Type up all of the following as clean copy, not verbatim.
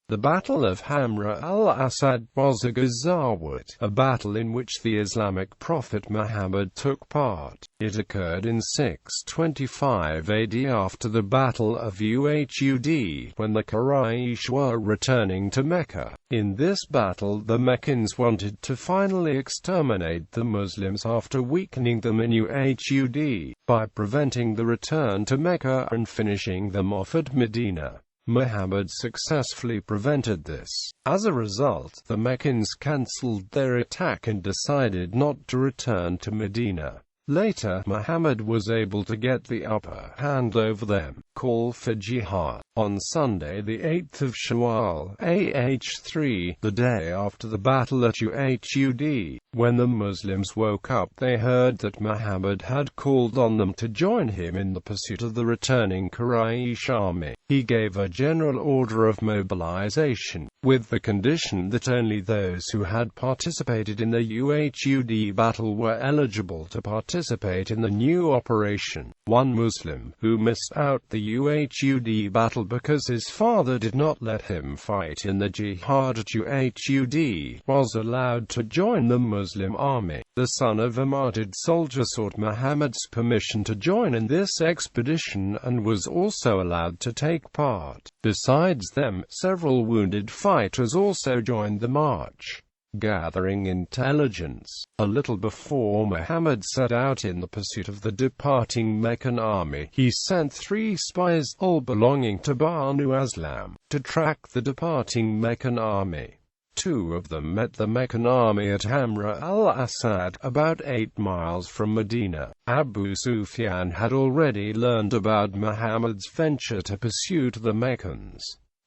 The Battle of Hamra al-Assad was a Ghazawat, a battle in which the Islamic prophet Muhammad took part. It occurred in 625 AD after the Battle of Uhud, when the Quraysh were returning to Mecca. In this battle, the Meccans wanted to finally exterminate the Muslims after weakening them in Uhud, by preventing the return to Mecca and finishing them off at Medina. Muhammad successfully prevented this. As a result, the Meccans cancelled their attack and decided not to return to Medina. Later, Muhammad was able to get the upper hand over them. Call for jihad. On Sunday, the 8th of Shawwal, AH3, the day after the battle at Uhud, when the Muslims woke up, they heard that Muhammad had called on them to join him in the pursuit of the returning Quraysh army. He gave a general order of mobilization, with the condition that only those who had participated in the Uhud battle were eligible to participate in the new operation. One Muslim, who missed out the Uhud battle because his father did not let him fight in the jihad at Uhud, was allowed to join the Muslim army. The son of a martyred soldier sought Muhammad's permission to join in this expedition and was also allowed to take part. Besides them, several wounded fighters also joined the march. Gathering intelligence. A little before Muhammad set out in the pursuit of the departing Meccan army, he sent 3 spies, all belonging to Banu Aslam, to track the departing Meccan army. 2 of them met the Meccan army at Hamra al-Assad, about 8 miles from Medina. Abu Sufyan had already learned about Muhammad's venture to pursue the Meccans.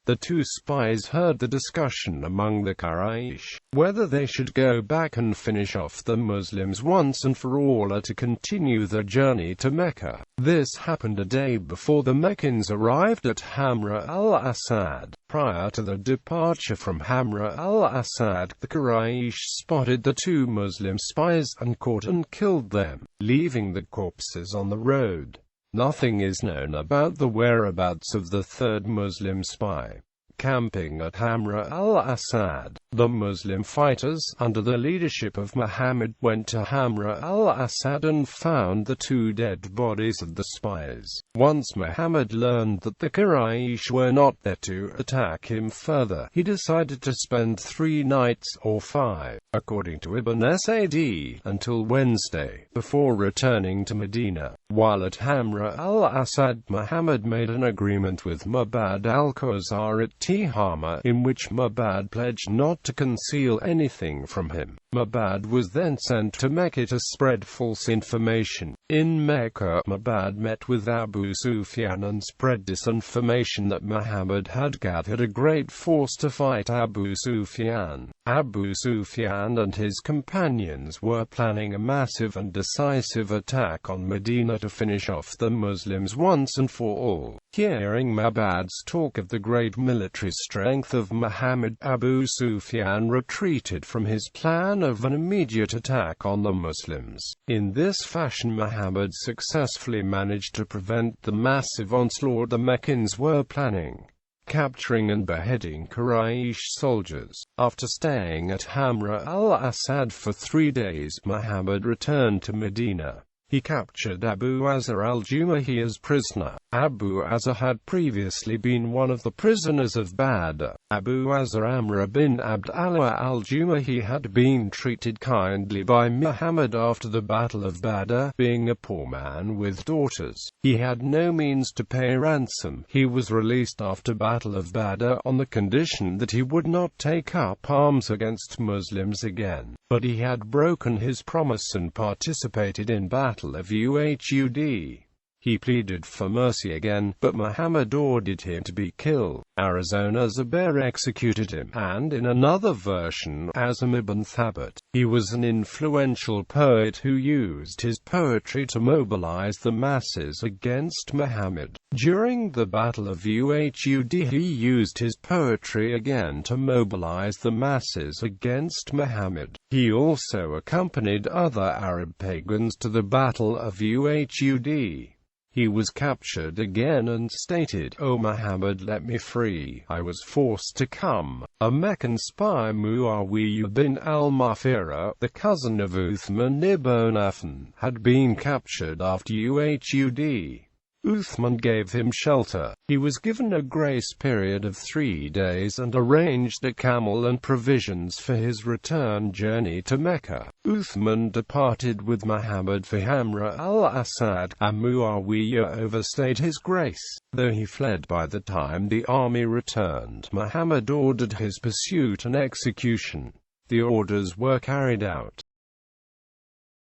The 2 spies heard the discussion among the Quraysh, whether they should go back and finish off the Muslims once and for all, or to continue their journey to Mecca. This happened a day before the Meccans arrived at Hamra al-Assad. Prior to the departure from Hamra al-Assad, the Quraysh spotted the 2 Muslim spies and caught and killed them, leaving the corpses on the road. Nothing is known about the whereabouts of the 3rd Muslim spy. Camping at Hamra al-Assad, the Muslim fighters, under the leadership of Muhammad, went to Hamra al-Assad and found the 2 dead bodies of the spies. Once Muhammad learned that the Quraysh were not there to attack him further, he decided to spend 3 nights, or 5, according to Ibn Sa'd, until Wednesday, before returning to Medina. While at Hamra al-Assad, Muhammad made an agreement with Mabad al-Khuzar at Tihama, in which Mabad pledged not to conceal anything from him. Mabad was then sent to Mecca to spread false information. In Mecca, Mabad met with Abu Sufyan and spread disinformation that Muhammad had gathered a great force to fight Abu Sufyan. Abu Sufyan and his companions were planning a massive and decisive attack on Medina to finish off the Muslims once and for all. Hearing Mabad's talk of the great military strength of Muhammad, Abu Sufyan retreated from his plan of an immediate attack on the Muslims. In this fashion, Muhammad successfully managed to prevent the massive onslaught the Meccans were planning, capturing and beheading Quraysh soldiers. After staying at Hamra al-Assad for 3 days, Muhammad returned to Medina. He captured Abu Azar al-Jumahi as prisoner. Abu Azar had previously been one of the prisoners of Badr. Abu Azar Amr bin Abd Allah al-Jumahi had been treated kindly by Muhammad after the Battle of Badr. Being a poor man with daughters, he had no means to pay ransom. He was released after Battle of Badr on the condition that he would not take up arms against Muslims again. But he had broken his promise and participated in Battle of Uhud. He pleaded for mercy again, but Muhammad ordered him to be killed. Arizona Zubair executed him, and in another version, Azam ibn Thabit. He was an influential poet who used his poetry to mobilize the masses against Muhammad. During the Battle of Uhud, he used his poetry again to mobilize the masses against Muhammad. He also accompanied other Arab pagans to the Battle of Uhud. He was captured again and stated, "O Muhammad, let me free. I was forced to come." A Meccan spy, Muawiyah bin al-Mughira, the cousin of Uthman ibn Affan, had been captured after Uhud. Uthman gave him shelter. He was given a grace period of 3 days and arranged a camel and provisions for his return journey to Mecca. Uthman departed with Muhammad for Hamra al-Assad, and Muawiyah overstayed his grace. Though he fled by the time the army returned, Muhammad ordered his pursuit and execution. The orders were carried out.